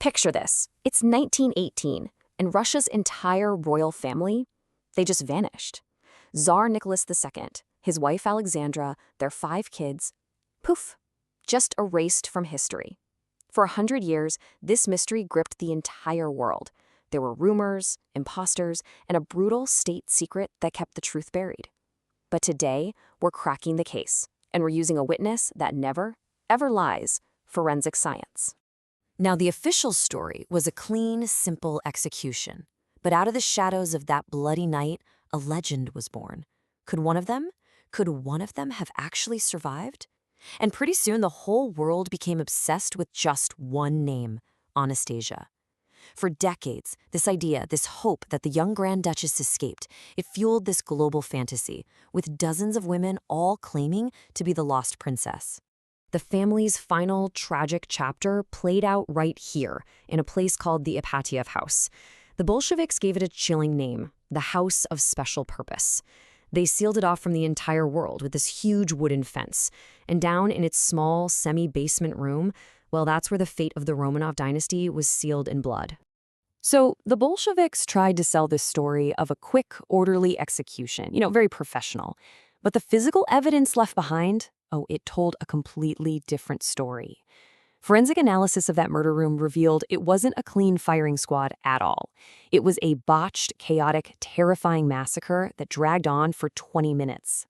Picture this. It's 1918, and Russia's entire royal family, they just vanished. Tsar Nicholas II, his wife Alexandra, their 5 kids, poof, just erased from history. For 100 years, this mystery gripped the entire world. There were rumors, imposters, and a brutal state secret that kept the truth buried. But today, we're cracking the case, and we're using a witness that never, ever lies, forensic science. Now, the official story was a clean, simple execution. But out of the shadows of that bloody night, a legend was born. Could one of them have actually survived? And pretty soon, the whole world became obsessed with just one name, Anastasia. For decades, this idea, this hope that the young Grand Duchess escaped, it fueled this global fantasy, with dozens of women all claiming to be the lost princess. The family's final tragic chapter played out right here, in a place called the Ipatiev House. The Bolsheviks gave it a chilling name, the House of Special Purpose. They sealed it off from the entire world with this huge wooden fence. And down in its small, semi-basement room, well, that's where the fate of the Romanov dynasty was sealed in blood. So the Bolsheviks tried to sell this story of a quick, orderly execution, very professional. But the physical evidence left behind, it told a completely different story. Forensic analysis of that murder room revealed it wasn't a clean firing squad at all. It was a botched, chaotic, terrifying massacre that dragged on for 20 minutes.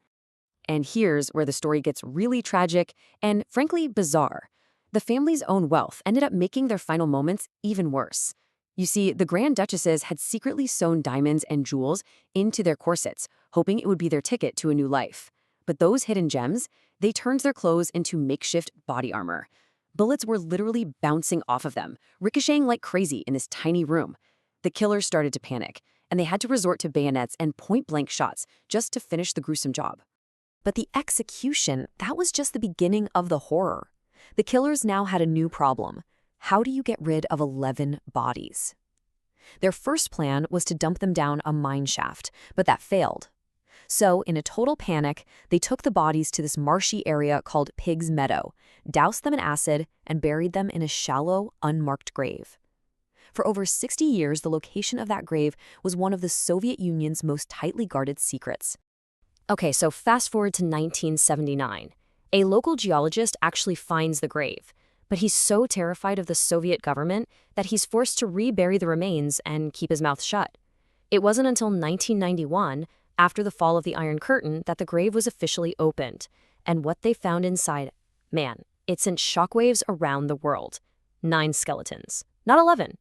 And here's where the story gets really tragic and, frankly, bizarre. The family's own wealth ended up making their final moments even worse. You see, the Grand Duchesses had secretly sewn diamonds and jewels into their corsets, hoping it would be their ticket to a new life. But those hidden gems, they turned their clothes into makeshift body armor. Bullets were literally bouncing off of them, ricocheting like crazy in this tiny room. The killers started to panic, and they had to resort to bayonets and point-blank shots just to finish the gruesome job. But the execution, that was just the beginning of the horror. The killers now had a new problem. How do you get rid of 11 bodies? Their first plan was to dump them down a mine shaft, but that failed. So, in a total panic, they took the bodies to this marshy area called Pig's Meadow, doused them in acid, and buried them in a shallow, unmarked grave. For over 60 years, the location of that grave was one of the Soviet Union's most tightly guarded secrets. Okay, so fast forward to 1979. A local geologist actually finds the grave, but he's so terrified of the Soviet government that he's forced to rebury the remains and keep his mouth shut. It wasn't until 1991, after the fall of the Iron Curtain, that the grave was officially opened. And what they found inside, man, it sent shockwaves around the world. 9 skeletons, not 11.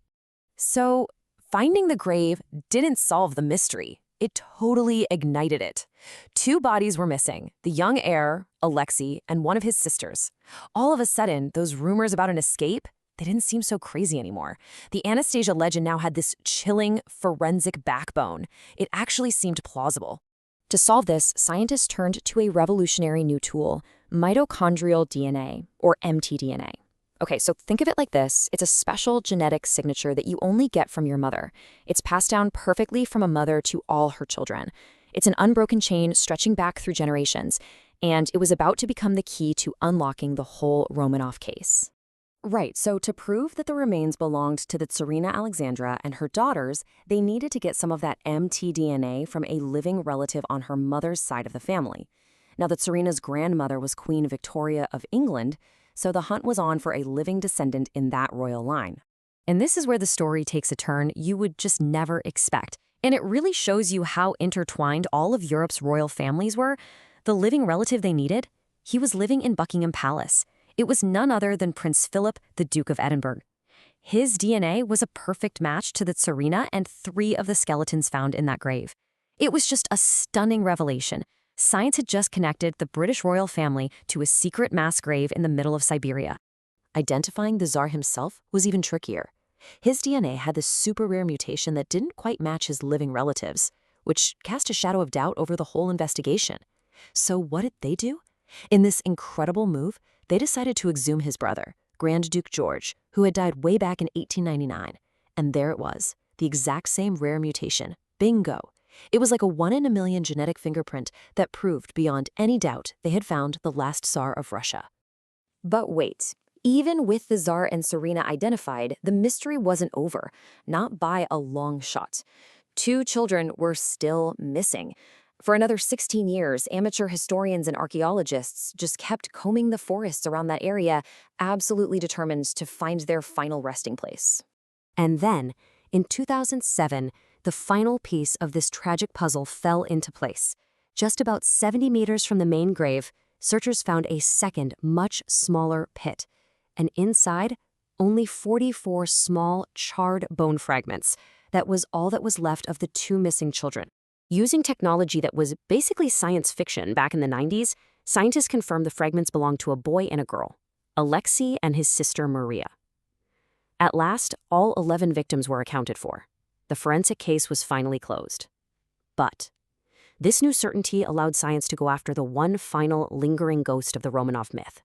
So, finding the grave didn't solve the mystery. It totally ignited it. 2 bodies were missing, the young heir, Alexei, and one of his sisters. All of a sudden, those rumors about an escape, they didn't seem so crazy anymore. The Anastasia legend now had this chilling, forensic backbone. It actually seemed plausible. To solve this, scientists turned to a revolutionary new tool, mitochondrial DNA, or mtDNA. Okay, so think of it like this. It's a special genetic signature that you only get from your mother. It's passed down perfectly from a mother to all her children. It's an unbroken chain stretching back through generations, and it was about to become the key to unlocking the whole Romanov case. Right, so to prove that the remains belonged to the Tsarina Alexandra and her daughters, they needed to get some of that mtDNA from a living relative on her mother's side of the family. Now, the Tsarina's grandmother was Queen Victoria of England, so the hunt was on for a living descendant in that royal line. And this is where the story takes a turn you would just never expect. And it really shows you how intertwined all of Europe's royal families were. The living relative they needed, he was living in Buckingham Palace. It was none other than Prince Philip, the Duke of Edinburgh. His DNA was a perfect match to the Tsarina and 3 of the skeletons found in that grave. It was just a stunning revelation. Science had just connected the British royal family to a secret mass grave in the middle of Siberia. Identifying the Tsar himself was even trickier. His DNA had this super rare mutation that didn't quite match his living relatives, which cast a shadow of doubt over the whole investigation. So what did they do? In this incredible move, they decided to exhume his brother, Grand Duke George, who had died way back in 1899. And there it was, the exact same rare mutation. Bingo! It was like a 1 in a million genetic fingerprint that proved beyond any doubt they had found the last Tsar of Russia. But wait, Even with the Tsar and Serena identified, the mystery wasn't over, not by a long shot. Two children were still missing. For another 16 years, amateur historians and archaeologists just kept combing the forests around that area, absolutely determined to find their final resting place. And then, in 2007, the final piece of this tragic puzzle fell into place. Just about 70 meters from the main grave, searchers found a second, much smaller pit. And inside, only 44 small, charred bone fragments. That was all that was left of the two missing children. Using technology that was basically science fiction back in the 90s, scientists confirmed the fragments belonged to a boy and a girl, Alexei and his sister Maria. At last, all 11 victims were accounted for. The forensic case was finally closed. But this new certainty allowed science to go after the one final lingering ghost of the Romanov myth.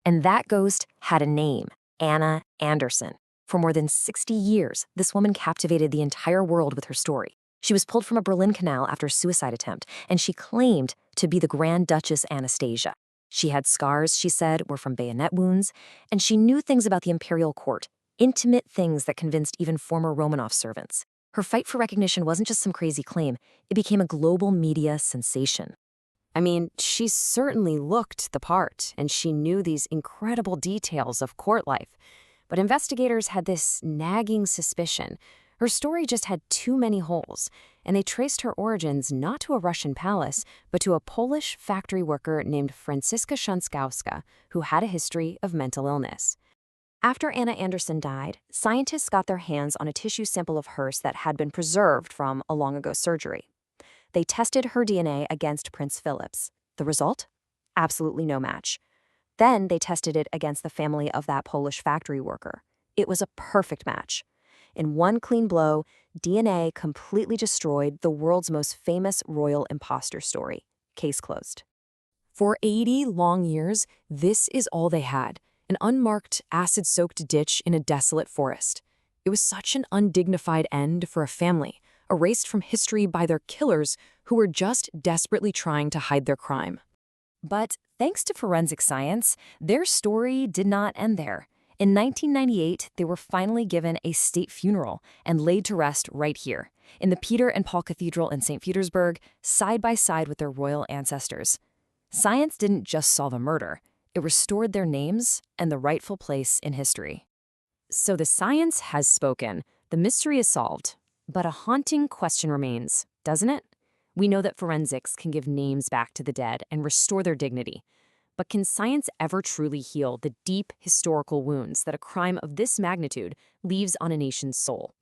And that ghost had a name, Anna Anderson. For more than 60 years, this woman captivated the entire world with her story. She was pulled from a Berlin canal after a suicide attempt, and she claimed to be the Grand Duchess Anastasia. She had scars, she said, were from bayonet wounds, and she knew things about the imperial court, intimate things that convinced even former Romanov servants. Her fight for recognition wasn't just some crazy claim, it became a global media sensation. I mean, she certainly looked the part, and she knew these incredible details of court life. But investigators had this nagging suspicion. Her story just had too many holes, and they traced her origins not to a Russian palace, but to a Polish factory worker named Franciszka Sząskowska, who had a history of mental illness. After Anna Anderson died, scientists got their hands on a tissue sample of hers that had been preserved from a long-ago surgery. They tested her DNA against Prince Philip's. The result? Absolutely no match. Then they tested it against the family of that Polish factory worker. It was a perfect match. In one clean blow, DNA completely destroyed the world's most famous royal imposter story. Case closed. For 80 long years, this is all they had, an unmarked, acid-soaked ditch in a desolate forest. It was such an undignified end for a family, erased from history by their killers who were just desperately trying to hide their crime. But thanks to forensic science, their story did not end there. In 1998, they were finally given a state funeral and laid to rest right here, in the Peter and Paul Cathedral in St. Petersburg, side by side with their royal ancestors. Science didn't just solve a murder, it restored their names and the rightful place in history. So the science has spoken, the mystery is solved, but a haunting question remains, doesn't it? We know that forensics can give names back to the dead and restore their dignity. But can science ever truly heal the deep historical wounds that a crime of this magnitude leaves on a nation's soul?